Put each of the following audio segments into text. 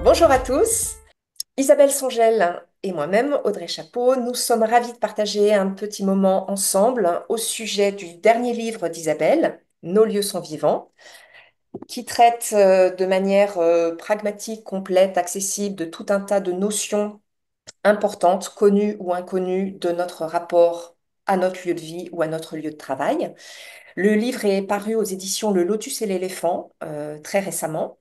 Bonjour à tous, Isabelle Songel et moi-même, Audrey Chapeau, nous sommes ravis de partager un petit moment ensemble au sujet du dernier livre d'Isabelle, Nos lieux sont vivants, qui traite de manière pragmatique, complète, accessible de tout un tas de notions importantes, connues ou inconnues, de notre rapport à notre lieu de vie ou à notre lieu de travail. Le livre est paru aux éditions Le Lotus et l'éléphant très récemment.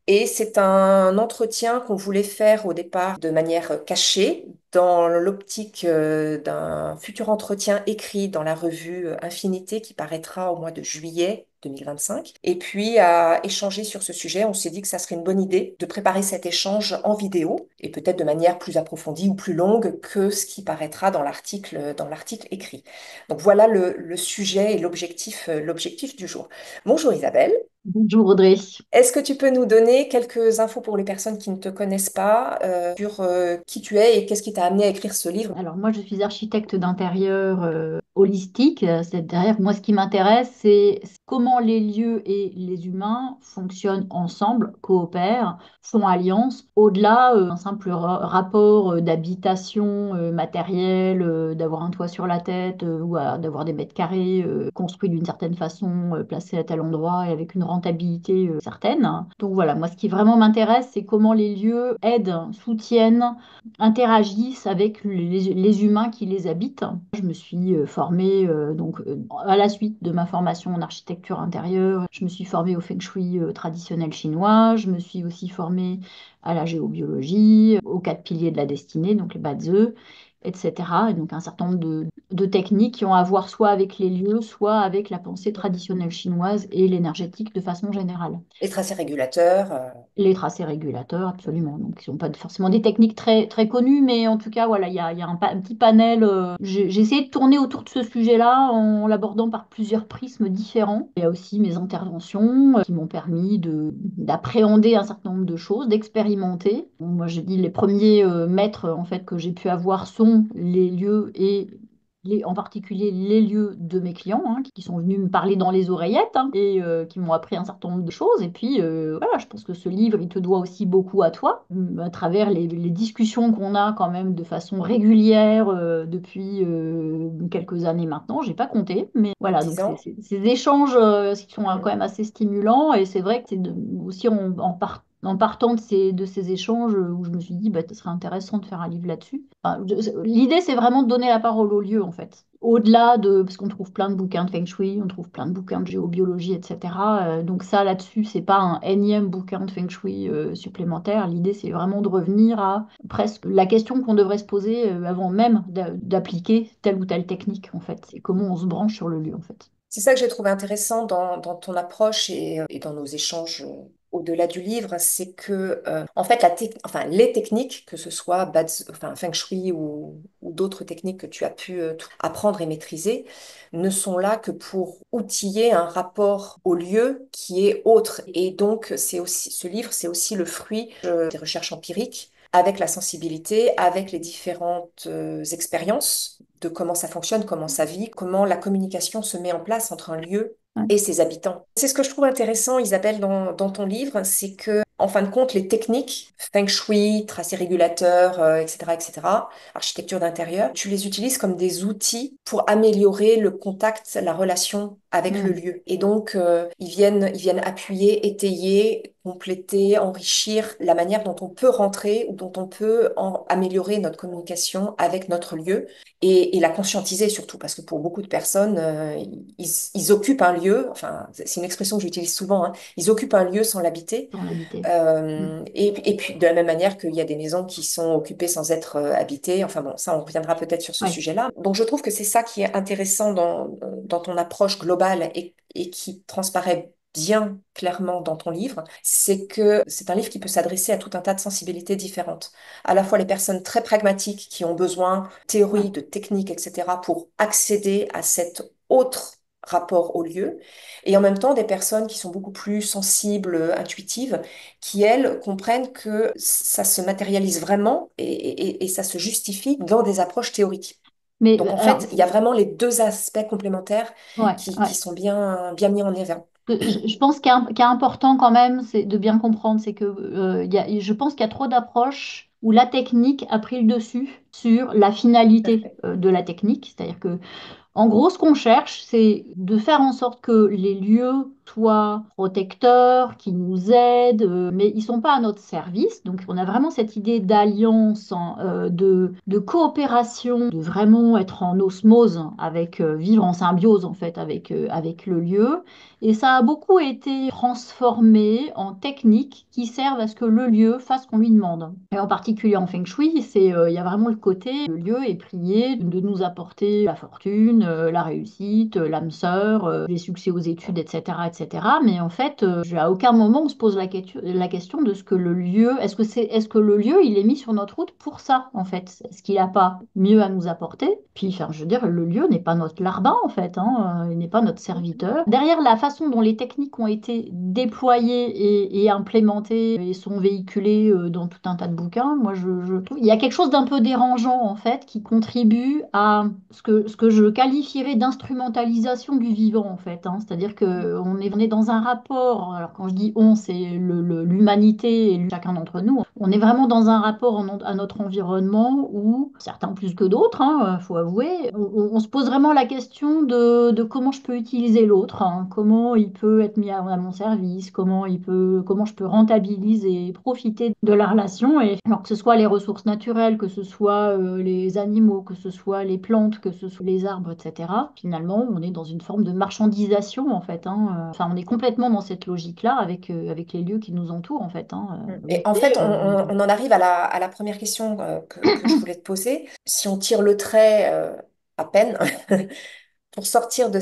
Et c'est un entretien qu'on voulait faire au départ de manière cachée, dans l'optique d'un futur entretien écrit dans la revue Infinité qui paraîtra au mois de juillet 2025. Et puis, à échanger sur ce sujet, on s'est dit que ça serait une bonne idée de préparer cet échange en vidéo et peut-être de manière plus approfondie ou plus longue que ce qui paraîtra dans l'article écrit. Donc voilà le sujet et l'objectif du jour. Bonjour Isabelle. Bonjour Audrey. Est-ce que tu peux nous donner quelques infos pour les personnes qui ne te connaissent pas sur qui tu es et qu'est-ce qui t'a amené à écrire ce livre? Alors moi je suis architecte d'intérieur holistique, c'est-à-dire que moi ce qui m'intéresse c'est comment les lieux et les humains fonctionnent ensemble, coopèrent, font alliance, au-delà d'un simple rapport d'habitation matérielle, d'avoir un toit sur la tête d'avoir des mètres carrés construits d'une certaine façon, placés à tel endroit et avec une rentabilité certaine. Donc voilà, moi ce qui vraiment m'intéresse c'est comment les lieux aident, soutiennent, interagissent avec les humains qui les habitent. Je me suis formée à la suite de ma formation en architecture intérieure. Je me suis formée au feng shui traditionnel chinois. Je me suis aussi formée à la géobiologie, aux quatre piliers de la destinée, donc les Bazi, etc. Et donc un certain nombre de techniques qui ont à voir soit avec les lieux, soit avec la pensée traditionnelle chinoise et l'énergétique de façon générale. Les tracés régulateurs. Les tracés régulateurs, absolument. Donc, ils sont pas forcément des techniques très, très connues, mais en tout cas, voilà, il y a un petit panel. J'ai essayé de tourner autour de ce sujet-là en l'abordant par plusieurs prismes différents. Il y a aussi mes interventions qui m'ont permis d'appréhender un certain nombre de choses, d'expérimenter. Bon, moi, j'ai dit les premiers maîtres en fait que j'ai pu avoir sont les lieux et en particulier les lieux de mes clients, qui sont venus me parler dans les oreillettes, et qui m'ont appris un certain nombre de choses. Et puis voilà, je pense que ce livre, il te doit aussi beaucoup à toi, à travers les discussions qu'on a quand même de façon régulière depuis quelques années maintenant. J'ai pas compté, mais voilà, donc 10 ans. ces échanges qui sont Mm. quand même assez stimulants. Et c'est vrai que aussi en partant de ces échanges où je me suis dit, bah, ce serait intéressant de faire un livre là-dessus. Enfin, l'idée, c'est vraiment de donner la parole au lieu, en fait. Au-delà de... Parce qu'on trouve plein de bouquins de Feng Shui, on trouve plein de bouquins de géobiologie, etc. Donc ça, là-dessus, c'est pas un énième bouquin de Feng Shui supplémentaire. L'idée, c'est vraiment de revenir à presque la question qu'on devrait se poser avant même d'appliquer telle ou telle technique, en fait. C'est comment on se branche sur le lieu, en fait. C'est ça que j'ai trouvé intéressant dans ton approche et dans nos échanges au-delà du livre, c'est que en fait enfin, les techniques, que ce soit enfin, Feng Shui ou d'autres techniques que tu as pu apprendre et maîtriser, ne sont là que pour outiller un rapport au lieu qui est autre. Et donc c'est aussi ce livre, c'est aussi le fruit des recherches empiriques avec la sensibilité, avec les différentes expériences de comment ça fonctionne, comment ça vit, comment la communication se met en place entre un lieu Ouais. et ses habitants. C'est ce que je trouve intéressant, Isabelle, dans ton livre, c'est que, en fin de compte, les techniques, feng shui, tracé régulateur, etc., architecture d'intérieur, tu les utilises comme des outils pour améliorer le contact, la relation avec le Mm. lieu. Et donc, ils viennent appuyer, étayer, compléter, enrichir la manière dont on peut rentrer ou dont on peut améliorer notre communication avec notre lieu et la conscientiser surtout, parce que pour beaucoup de personnes, ils occupent un lieu, enfin, c'est une expression que j'utilise souvent, hein, ils occupent un lieu sans l'habiter. Dans l'habiter. Mm. Et puis, de la même manière qu'il y a des maisons qui sont occupées sans être habitées, enfin bon, ça, on reviendra peut-être sur ce Ouais. sujet-là. Donc, je trouve que c'est ça qui est intéressant dans ton approche globale et qui transparaît bien clairement dans ton livre, c'est que c'est un livre qui peut s'adresser à tout un tas de sensibilités différentes. À la fois les personnes très pragmatiques qui ont besoin de Ouais. théorie, de technique, etc., pour accéder à cet autre rapport au lieu, et en même temps des personnes qui sont beaucoup plus sensibles, intuitives, qui, elles, comprennent que ça se matérialise vraiment et ça se justifie dans des approches théoriques. Mais Donc en alors, fait, il y a vraiment les deux aspects complémentaires ouais, qui ouais. sont bien mis en avant. Je pense qu'il y a important quand même, c'est de bien comprendre, c'est que je pense qu'il y a trop d'approches où la technique a pris le dessus sur la Tout à finalité fait. de la technique. C'est-à-dire que en gros, ce qu'on cherche, c'est de faire en sorte que les lieux soient protecteurs, qui nous aident, mais ils ne sont pas à notre service. Donc, on a vraiment cette idée d'alliance, hein, de coopération, de vraiment être en osmose avec, vivre en symbiose en fait avec le lieu. Et ça a beaucoup été transformé en techniques qui servent à ce que le lieu fasse ce qu'on lui demande. Et en particulier en Feng Shui, il y a vraiment le côté, le lieu est prié de nous apporter la fortune, la réussite, l'âme sœur, les succès aux études, etc., etc. Mais en fait, à aucun moment on se pose la question de ce que le lieu, est-ce que le lieu, il est mis sur notre route pour ça, en fait? Est-ce qu'il n'a pas mieux à nous apporter? Puis, enfin, je veux dire, le lieu n'est pas notre larbin, en fait, hein, il n'est pas notre serviteur. Derrière la façon dont les techniques ont été déployées et implémentées et sont véhiculées dans tout un tas de bouquins, moi, je trouve il y a quelque chose d'un peu dérangeant, en fait, qui contribue à ce que je qualifierais d'instrumentalisation du vivant, en fait, hein. C'est-à-dire on est dans un rapport, alors quand je dis on, c'est l'humanité et chacun d'entre nous, on est vraiment dans un rapport à notre environnement où, certains plus que d'autres, hein, faut avouer, on se pose vraiment la question de comment je peux utiliser l'autre, hein, comment il peut être mis à mon service, comment je peux rentabiliser et profiter de la relation, et alors que ce soit les ressources naturelles, que ce soit les animaux, que ce soit les plantes, que ce soit les arbres, etc. Finalement, on est dans une forme de marchandisation, en fait, hein. Enfin, on est complètement dans cette logique-là avec les lieux qui nous entourent, en fait, hein. Et Vous en disiez, fait, on en arrive à la première question que je voulais te poser. Si on tire le trait à peine pour sortir de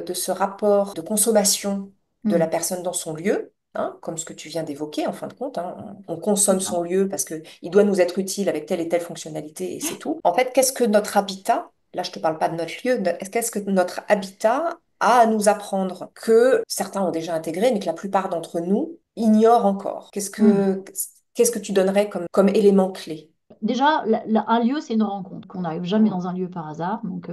de ce rapport de consommation de la hmm, personne dans son lieu, hein, comme ce que tu viens d'évoquer en fin de compte, hein, on c'est consomme ça. son lieu parce qu'il doit nous être utile avec telle et telle fonctionnalité et c'est tout. En fait, qu'est-ce que notre habitat, là je ne te parle pas de notre lieu, qu'est-ce que notre habitat a à nous apprendre que certains ont déjà intégré, mais que la plupart d'entre nous ignorent encore? Hmm. Qu'est-ce que tu donnerais comme élément clé? Déjà, un lieu, c'est une rencontre, qu'on n'arrive jamais dans un lieu par hasard. Donc,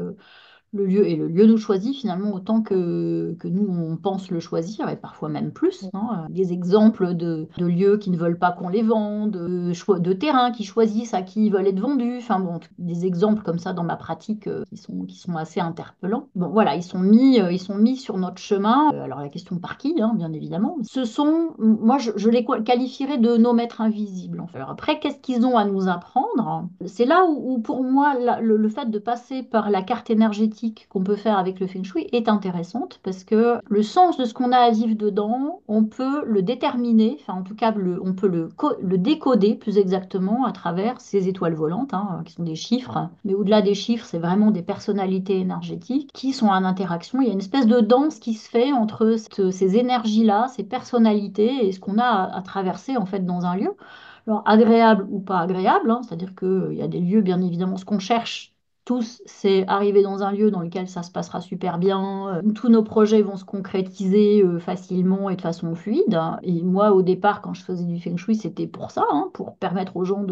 le lieu et le lieu nous choisit finalement autant que nous on pense le choisir et parfois même plus, hein. Des exemples de lieux qui ne veulent pas qu'on les vende, de terrains qui choisissent à qui ils veulent être vendus, enfin bon, des exemples comme ça dans ma pratique qui sont assez interpellants. Bon voilà, ils sont mis sur notre chemin. Alors la question par qui, hein, bien évidemment. Ce sont, moi je les qualifierais de nos maîtres invisibles, en fait. Alors après, qu'est-ce qu'ils ont à nous apprendre? C'est là où pour moi le fait de passer par la carte énergétique qu'on peut faire avec le Feng Shui est intéressante parce que le sens de ce qu'on a à vivre dedans, on peut le déterminer, enfin en tout cas on peut le décoder plus exactement à travers ces étoiles volantes, hein, qui sont des chiffres. Mais au-delà des chiffres, c'est vraiment des personnalités énergétiques qui sont en interaction. Il y a une espèce de danse qui se fait entre ces énergies-là, ces personnalités et ce qu'on a à traverser en fait dans un lieu. Alors, agréable ou pas agréable, hein, c'est-à-dire qu'il y a des lieux, bien évidemment, ce qu'on cherche tous, c'est arriver dans un lieu dans lequel ça se passera super bien, où tous nos projets vont se concrétiser facilement et de façon fluide. Et moi, au départ, quand je faisais du Feng Shui, c'était pour ça, hein, pour permettre aux gens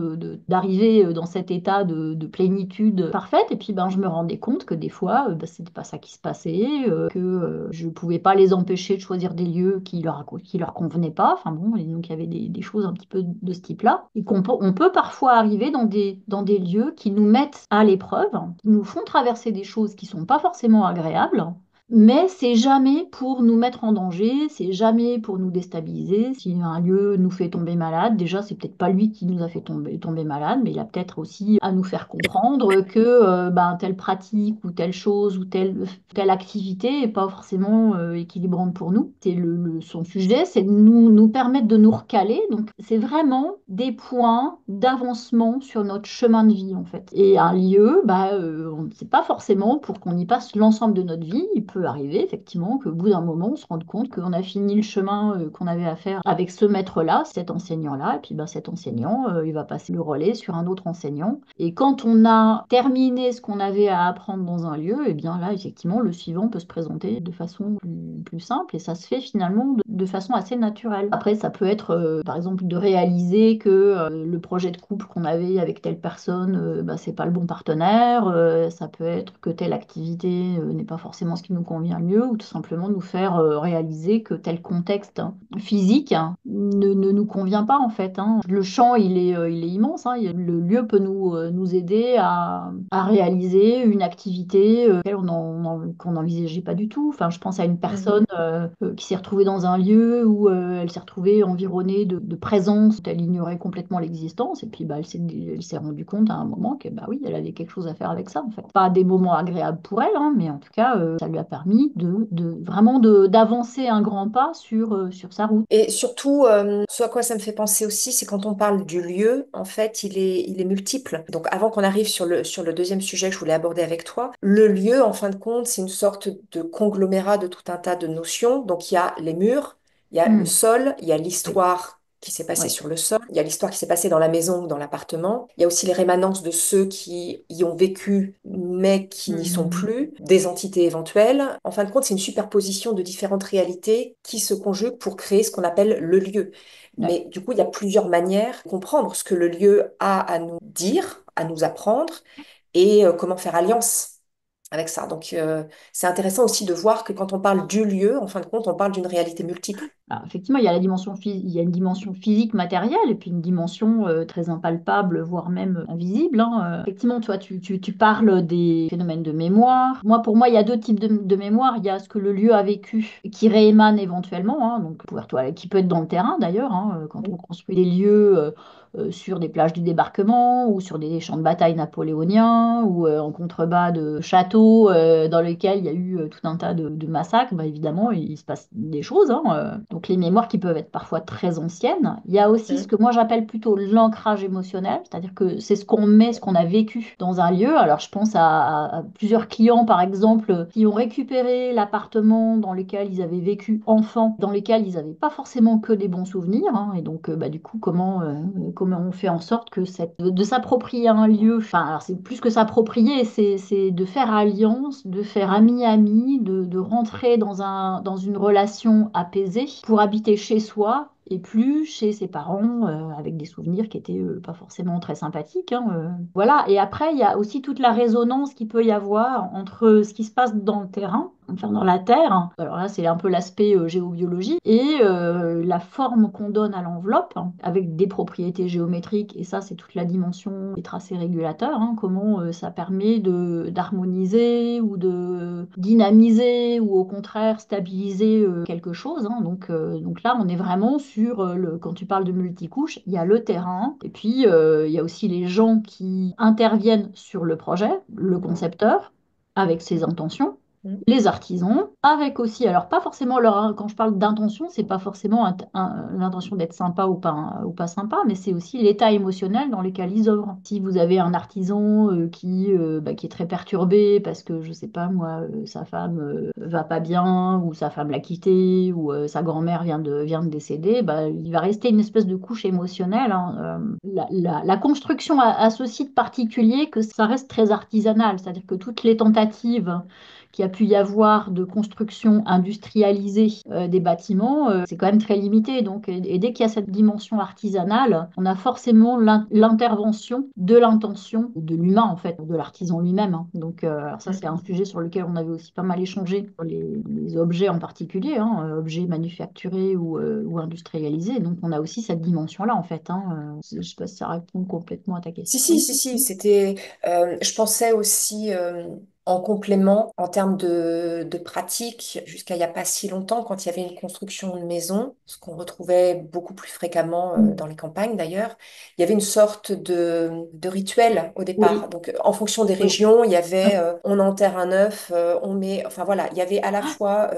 d'arriver dans cet état de plénitude parfaite. Et puis, ben, je me rendais compte que des fois, ben, c'était pas ça qui se passait, que je pouvais pas les empêcher de choisir des lieux qui leur convenaient pas. Enfin bon, et donc il y avait des choses un petit peu de ce type-là. Et on peut parfois arriver dans des lieux qui nous mettent à l'épreuve, qui nous font traverser des choses qui sont pas forcément agréables. Mais c'est jamais pour nous mettre en danger, c'est jamais pour nous déstabiliser. Si un lieu nous fait tomber malade, déjà c'est peut-être pas lui qui nous a fait tomber malade, mais il a peut-être aussi à nous faire comprendre que ben, telle pratique ou telle chose ou telle activité est pas forcément équilibrante pour nous. C'est son sujet, c'est de nous permettre de nous recaler. Donc c'est vraiment des points d'avancement sur notre chemin de vie en fait. Et un lieu, bah, c'est pas forcément pour qu'on y passe l'ensemble de notre vie. Il peut arriver effectivement qu'au bout d'un moment, on se rende compte qu'on a fini le chemin qu'on avait à faire avec ce maître-là, cet enseignant-là, et puis bah, cet enseignant, il va passer le relais sur un autre enseignant. Et quand on a terminé ce qu'on avait à apprendre dans un lieu, et bien là, effectivement, le suivant peut se présenter de façon plus simple et ça se fait finalement de façon assez naturelle. Après, ça peut être, par exemple, de réaliser que le projet de couple qu'on avait avec telle personne, bah, c'est pas le bon partenaire. Ça peut être que telle activité n'est pas forcément ce qui nous convient mieux, ou tout simplement nous faire réaliser que tel contexte physique ne nous convient pas en fait, hein. Le champ, il est immense, hein. Le lieu peut nous aider à réaliser une activité qu'on n'envisageait pas du tout. Enfin, je pense à une Mhm. personne qui s'est retrouvée dans un lieu où elle s'est retrouvée environnée de présences dont elle ignorait complètement l'existence. Et puis, bah, elle s'est rendue compte à un moment que, bah oui, elle avait quelque chose à faire avec ça, en fait. Pas des moments agréables pour elle, hein, mais en tout cas, ça lui a permis vraiment d'avancer un grand pas sur sa route. Et surtout, ce à quoi ça me fait penser aussi, c'est quand on parle du lieu, en fait, il est multiple. Donc, avant qu'on arrive sur le deuxième sujet que je voulais aborder avec toi, le lieu, en fin de compte, c'est une sorte de conglomérat de tout un tas de notions. Donc, il y a les murs, il y a le Hmm. sol, il y a Oui, l'histoire qui s'est passée oui. sur le sol, il y a l'histoire qui s'est passée dans la maison ou dans l'appartement, il y a aussi les rémanences de ceux qui y ont vécu mais qui n'y sont Hmm. plus, des entités éventuelles. En fin de compte, c'est une superposition de différentes réalités qui se conjuguent pour créer ce qu'on appelle le lieu. Ouais. Mais du coup, il y a plusieurs manières de comprendre ce que le lieu a à nous dire, à nous apprendre et comment faire alliance avec ça. Donc, c'est intéressant aussi de voir que quand on parle du lieu, en fin de compte, on parle d'une réalité multiple. Alors, effectivement, il y a il y a une dimension physique, matérielle, et puis une dimension très impalpable, voire même invisible, hein. Effectivement, toi, tu parles des phénomènes de mémoire. Pour moi, il y a deux types de mémoire. Il y a ce que le lieu a vécu, qui réémane éventuellement, hein, donc qui peut être dans le terrain d'ailleurs, hein, quand on construit des lieux sur des plages du débarquement ou sur des champs de bataille napoléoniens ou en contrebas de châteaux dans lesquels il y a eu tout un tas de massacres, bah, évidemment, il se passe des choses, hein. Donc les mémoires qui peuvent être parfois très anciennes. Il y a aussi ce Mm. que moi j'appelle plutôt l'ancrage émotionnel, c'est-à-dire que c'est ce qu'on met, ce qu'on a vécu dans un lieu. Alors je pense à plusieurs clients, par exemple, qui ont récupéré l'appartement dans lequel ils avaient vécu enfant, dans lequel ils n'avaient pas forcément que des bons souvenirs, hein. Et donc, bah, du coup, comment on fait en sorte que de s'approprier un lieu, enfin, alors c'est plus que s'approprier, c'est de faire alliance, de faire ami-ami, de rentrer dans une relation apaisée pour habiter chez soi et plus chez ses parents avec des souvenirs qui étaient pas forcément très sympathiques, hein. Voilà, et après, il y a aussi toute la résonance qu'il peut y avoir entre ce qui se passe dans le terrain, enfin dans la terre. Alors là, c'est un peu l'aspect géobiologie et la forme qu'on donne à l'enveloppe avec des propriétés géométriques. Et ça, c'est toute la dimension des tracés régulateurs, hein, comment ça permet d'harmoniser ou de dynamiser ou au contraire stabiliser quelque chose, hein. Donc là, on est vraiment sur quand tu parles de multicouche, il y a le terrain et puis il y a aussi les gens qui interviennent sur le projet, le concepteur avec ses intentions, Mm. les artisans, avec aussi, alors pas forcément quand je parle d'intention, c'est pas forcément l'intention d'être sympa ou pas sympa, mais c'est aussi l'état émotionnel dans lequel ils œuvrent. Si vous avez un artisan qui est très perturbé parce que, je sais pas moi, sa femme va pas bien, ou sa femme l'a quitté, ou sa grand-mère vient de décéder, bah, il va rester une espèce de couche émotionnelle, hein. La construction a ce site particulier que ça reste très artisanal, c'est-à-dire que toutes les tentatives qu'il y a pu y avoir de construction industrialisée des bâtiments, c'est quand même très limité. Donc, et dès qu'il y a cette dimension artisanale, on a forcément l'intervention de l'intention de l'humain, en fait, de l'artisan lui-même, hein. Donc, alors ça, c'est un Mm. sujet sur lequel on avait aussi pas mal échangé, sur les objets en particulier, hein, objets manufacturés ou industrialisés. Donc, on a aussi cette dimension-là, en fait, hein. Je ne sais pas si ça répond complètement à ta Si, question. si, si, si, c'était. Je pensais aussi en complément, en termes de pratique, jusqu'à il n'y a pas si longtemps, quand il y avait une construction de maison, ce qu'on retrouvait beaucoup plus fréquemment Mm. dans les campagnes d'ailleurs, il y avait une sorte de rituel au départ. Oui, Donc, en fonction des oui. régions, il y avait Ouais. on enterre un œuf, on met. Enfin voilà, il y avait à la fois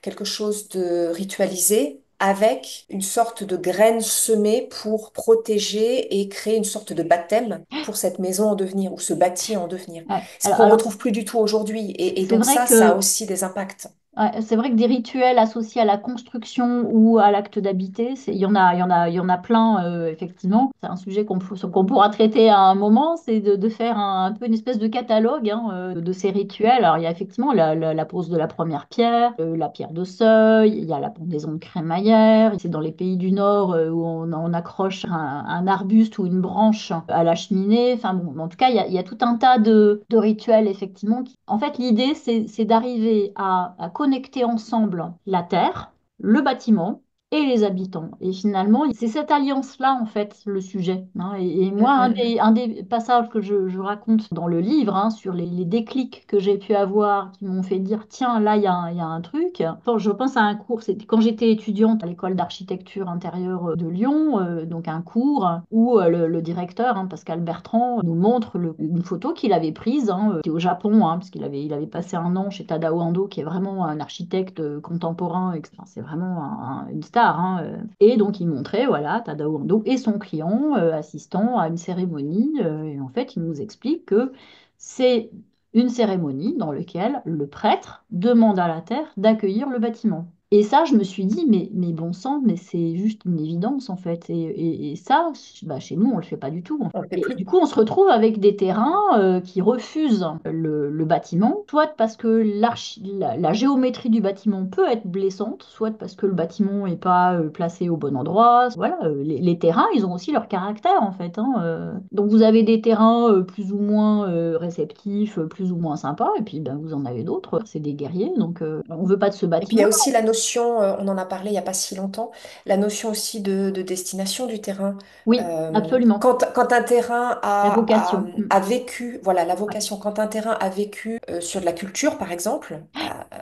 quelque chose de ritualisé, avec une sorte de graine semée pour protéger et créer une sorte de baptême pour cette maison en devenir ou ce bâti en devenir. Ouais. Ce qu'on retrouve plus du tout aujourd'hui. Et C'est donc vrai ça a que aussi des impacts. Ouais, c'est vrai que des rituels associés à la construction ou à l'acte d'habiter, il y en a plein, effectivement. C'est un sujet qu'on pourra traiter à un moment, c'est de faire un peu une espèce de catalogue hein, de ces rituels. Alors, il y a effectivement la pose de la première pierre, la pierre de seuil, il y a la pendaison de crémaillère. C'est dans les pays du Nord où on accroche un arbuste ou une branche à la cheminée. Enfin bon, en tout cas, il y a tout un tas de rituels, effectivement. En fait, l'idée, c'est d'arriver à connecter ensemble la terre, le bâtiment et les habitants. Et finalement, c'est cette alliance-là, en fait, le sujet. Hein. Et Mm, moi, mm, un des passages que je raconte dans le livre, hein, sur les déclics que j'ai pu avoir, qui m'ont fait dire, tiens, là, il y a un truc. Quand je pense à un cours, c'était quand j'étais étudiante à l'école d'architecture intérieure de Lyon, donc un cours où le directeur, hein, Pascal Bertrand, nous montre une photo qu'il avait prise, hein, qui était au Japon, hein, parce il avait passé un an chez Tadao Ando, qui est vraiment un architecte contemporain, enfin, c'est vraiment une star. Hein, et donc il montrait, voilà, Tadao Ando et son client assistant à une cérémonie, et en fait il nous explique que c'est une cérémonie dans laquelle le prêtre demande à la terre d'accueillir le bâtiment. Et ça, je me suis dit, mais bon sang, mais c'est juste une évidence en fait. Et ça, bah, chez nous, on le fait pas du tout. on le fait Et plus. du coup, on se retrouve avec des terrains qui refusent le bâtiment, soit parce que la géométrie du bâtiment peut être blessante, soit parce que le bâtiment n'est pas placé au bon endroit. Voilà, les terrains, ils ont aussi leur caractère en fait. Hein, Donc vous avez des terrains plus ou moins réceptifs, plus ou moins sympas, et puis ben, vous en avez d'autres, c'est des guerriers, donc on veut pas de ce Et puis il y bâtiment. a aussi la notion, on en a parlé il n'y a pas si longtemps, la notion aussi de destination du terrain. Oui, absolument. Quand un terrain La vocation. Mm. a vécu, voilà, la Ouais. vocation, quand un terrain a vécu sur de la culture, par exemple,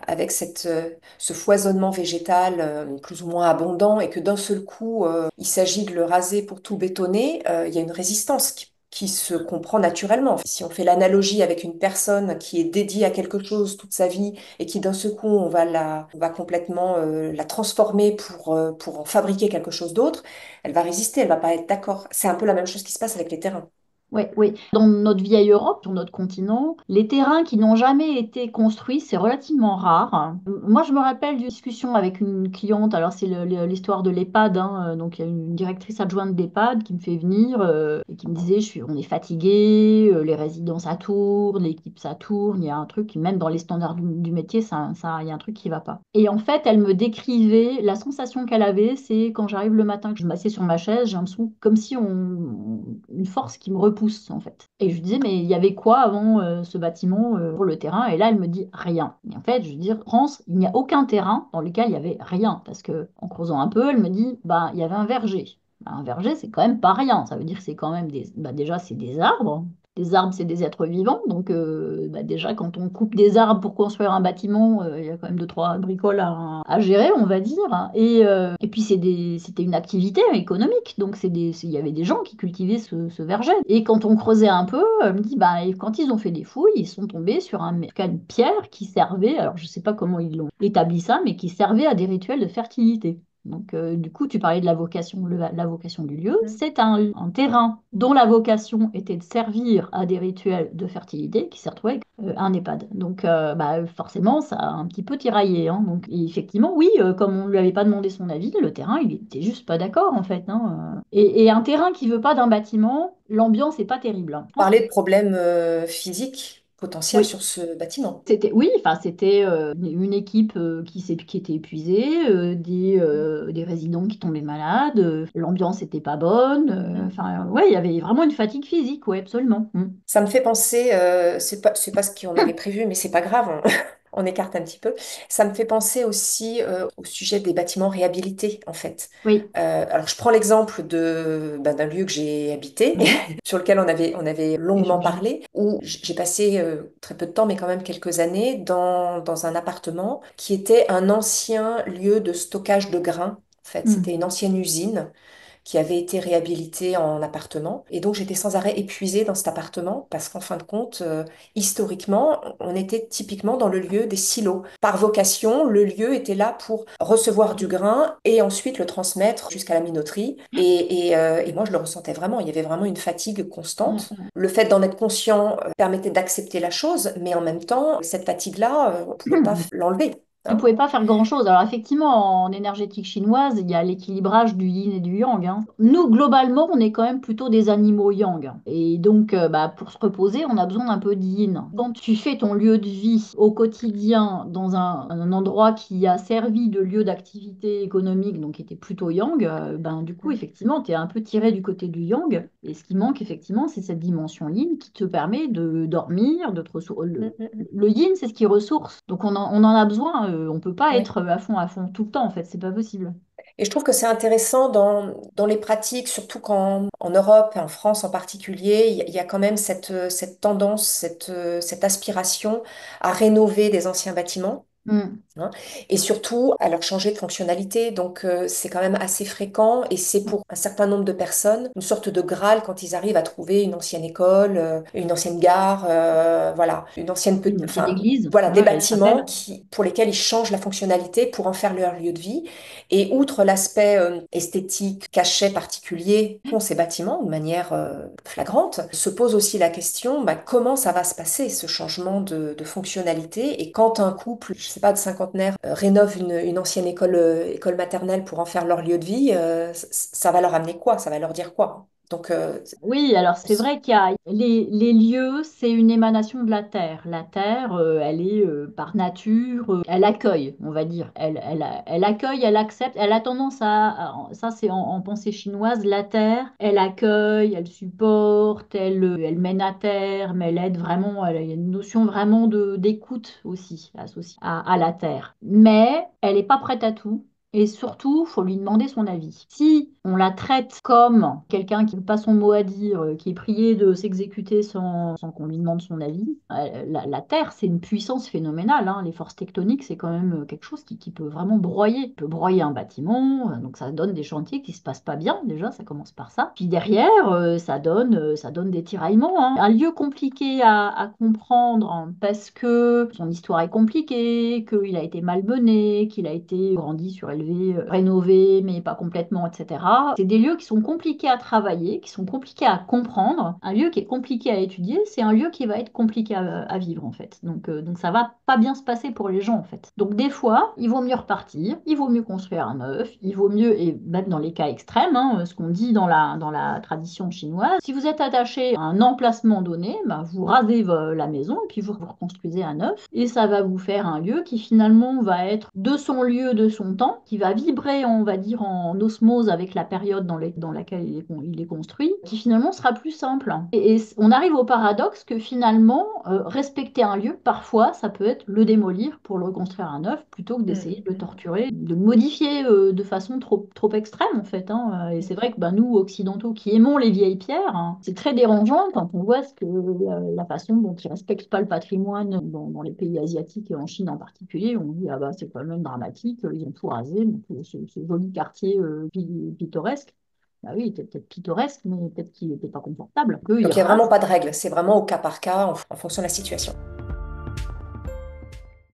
avec ce foisonnement végétal plus ou moins abondant, et que d'un seul coup, il s'agit de le raser pour tout bétonner, il y a une résistance qui se comprend naturellement. Si on fait l'analogie avec une personne qui est dédiée à quelque chose toute sa vie, et qui d'un seul coup on va complètement la transformer pour en fabriquer quelque chose d'autre, elle va résister, elle va pas être d'accord. C'est un peu la même chose qui se passe avec les terrains. Oui, oui. Dans notre vieille Europe, sur notre continent, les terrains qui n'ont jamais été construits, c'est relativement rare. Moi, je me rappelle d'une discussion avec une cliente. Alors, c'est l'histoire de l'EHPAD. Hein. Donc, il y a une directrice adjointe d'EHPAD qui me fait venir et qui me disait, on est fatigué, les résidents ça tourne, l'équipe ça tourne. Il y a un truc, même dans les standards du métier, il y a un truc qui va pas. Et en fait, elle me décrivait la sensation qu'elle avait, c'est quand j'arrive le matin, que je m'assieds sur ma chaise, j'ai l'impression comme si une force qui me repousse en fait. Et je lui disais, mais il y avait quoi avant ce bâtiment pour le terrain? Et là, elle me dit rien. Et en fait, je veux dire, France, il n'y a aucun terrain dans lequel il y avait rien. Parce que en creusant un peu, elle me dit, bah, il y avait un verger. Bah, un verger, c'est quand même pas rien. Ça veut dire que c'est quand même bah, déjà, c'est des arbres. Les arbres, c'est des êtres vivants. Donc, bah, déjà, quand on coupe des arbres pour construire un bâtiment, il y a quand même deux, trois bricoles à gérer, on va dire. Et puis, c'était une activité économique. Donc, il y avait des gens qui cultivaient ce verger. Et quand on creusait un peu, elle me dit, bah, et quand ils ont fait des fouilles, ils sont tombés sur en tout cas, une pierre qui servait, alors je ne sais pas comment ils l'ont établi ça, mais qui servait à des rituels de fertilité. Donc, du coup, tu parlais de la vocation, la vocation du lieu. Mm. C'est un terrain dont la vocation était de servir à des rituels de fertilité qui s'est retrouvé avec un EHPAD. Donc, bah, forcément, ça a un petit peu tiraillé. Hein. Donc, et effectivement, oui, comme on ne lui avait pas demandé son avis, le terrain, il était juste pas d'accord, en fait. Hein. Et un terrain qui veut pas d'un bâtiment, l'ambiance n'est pas terrible. Hein. Parler de problèmes physiques potentiels Oui. sur ce bâtiment. Oui, enfin, c'était une équipe qui était épuisée, des résidents qui tombaient malades, l'ambiance n'était pas bonne. Mm. Enfin, ouais, il y avait vraiment une fatigue physique, oui, absolument. Mm. Ça me fait penser, c'est pas ce qu'on avait prévu, mais c'est pas grave, on écarte un petit peu. Ça me fait penser aussi au sujet des bâtiments réhabilités, en fait. Oui, Alors, je prends l'exemple d'un lieu que j'ai habité, oui, sur lequel on avait longuement échanger. parlé, où j'ai passé très peu de temps, mais quand même quelques années, dans un appartement qui était un ancien lieu de stockage de grains. En fait, Mm. c'était une ancienne usine qui avait été réhabilité en appartement. Et donc j'étais sans arrêt épuisée dans cet appartement parce qu'en fin de compte, historiquement, on était typiquement dans le lieu des silos. Par vocation, le lieu était là pour recevoir du grain et ensuite le transmettre jusqu'à la minoterie. Et moi, je le ressentais vraiment. Il y avait vraiment une fatigue Mm, constante. mm. Le fait d'en être conscient permettait d'accepter la chose, mais en même temps, cette fatigue-là, on ne pouvait pas l'enlever. Tu hein. pouvais pas faire grand-chose. Alors effectivement, en énergétique chinoise, il y a l'équilibrage du yin et du yang, hein. Nous, globalement, on est quand même plutôt des animaux yang. Et donc, bah, pour se reposer, on a besoin d'un peu de yin. Quand tu fais ton lieu de vie au quotidien dans un endroit qui a servi de lieu d'activité économique, donc qui était plutôt yang, ben, du coup, effectivement, tu es un peu tiré du côté du yang. Et ce qui manque, effectivement, c'est cette dimension yin qui te permet de dormir, de te Mm, mm, mm. le yin, c'est ce qui ressource. Donc on en a besoin. On peut pas Oui. être à fond tout le temps, en fait. C'est pas possible. Et je trouve que c'est intéressant dans les pratiques, surtout quand en Europe et en France en particulier, il y a quand même cette tendance, cette aspiration à rénover des anciens bâtiments, Mm. hein, et surtout à leur changer de fonctionnalité. Donc c'est quand même assez fréquent et c'est pour un certain nombre de personnes une sorte de Graal quand ils arrivent à trouver une ancienne école, une ancienne gare, voilà, Une ancienne enfin église, voilà, des voilà, et bâtiments chapelle. pour lesquels ils changent la fonctionnalité pour en faire leur lieu de vie. Et outre l'aspect esthétique, cachet particulier qu'ont ces bâtiments de manière flagrante, se pose aussi la question, bah, comment ça va se passer ce changement de fonctionnalité et quand un couple, je sais pas, de cinquantenaire rénove une ancienne école maternelle pour en faire leur lieu de vie, ça va leur amener quoi? Ça va leur dire quoi? Donc, Oui, alors c'est vrai qu'il y a les lieux, c'est une émanation de la terre. La terre, elle est par nature, elle accueille, on va dire. Elle accueille, elle accepte, elle a tendance ça c'est en pensée chinoise, la terre, elle accueille, elle supporte, elle mène à terme, elle aide vraiment, il y a une notion vraiment d'écoute aussi associée à la terre. Mais elle n'est pas prête à tout. Et surtout, faut lui demander son avis. Si on la traite comme quelqu'un qui n'a pas son mot à dire, qui est prié de s'exécuter sans qu'on lui demande son avis, la Terre, c'est une puissance phénoménale, hein. Les forces tectoniques, c'est quand même quelque chose qui peut vraiment broyer. Il peut broyer un bâtiment, donc ça donne des chantiers qui se passent pas bien, déjà, ça commence par ça. Puis derrière, ça donne des tiraillements, hein. Un lieu compliqué à comprendre hein, parce que son histoire est compliquée, qu'il a été malmené, qu'il a été grandi, surélevé, rénové, mais pas complètement, etc. C'est des lieux qui sont compliqués à travailler, qui sont compliqués à comprendre. Un lieu qui est compliqué à étudier, c'est un lieu qui va être compliqué à vivre, en fait. Donc ça va pas bien se passer pour les gens, en fait. Donc des fois, il vaut mieux repartir, il vaut mieux construire un neuf, il vaut mieux, et même dans les cas extrêmes, hein, ce qu'on dit dans la tradition chinoise, si vous êtes attaché à un emplacement donné, bah, vous rasez la maison et puis vous reconstruisez un neuf. Et ça va vous faire un lieu qui finalement va être de son lieu, de son temps, qui va vibrer, on va dire, en osmose avec la période dans laquelle il est construit, qui finalement sera plus simple. Et on arrive au paradoxe que finalement, respecter un lieu, parfois, ça peut être le démolir pour le reconstruire un neuf, plutôt que d'essayer de le torturer, de le modifier de façon trop extrême, en fait, hein. Et c'est vrai que ben, nous, occidentaux, qui aimons les vieilles pierres, hein, c'est très dérangeant quand on voit la façon dont ils ne respectent pas le patrimoine dans les pays asiatiques et en Chine en particulier. On dit, ah bah, c'est quand même dramatique, ils ont tout rasé, donc, ce joli quartier pittoresque. Bah oui, il était peut-être pittoresque, mais peut-être qu'il n'était pas confortable. Eux, ils donc il n'y a vraiment rasent. pas de règle, c'est vraiment au cas par cas en fonction de la situation.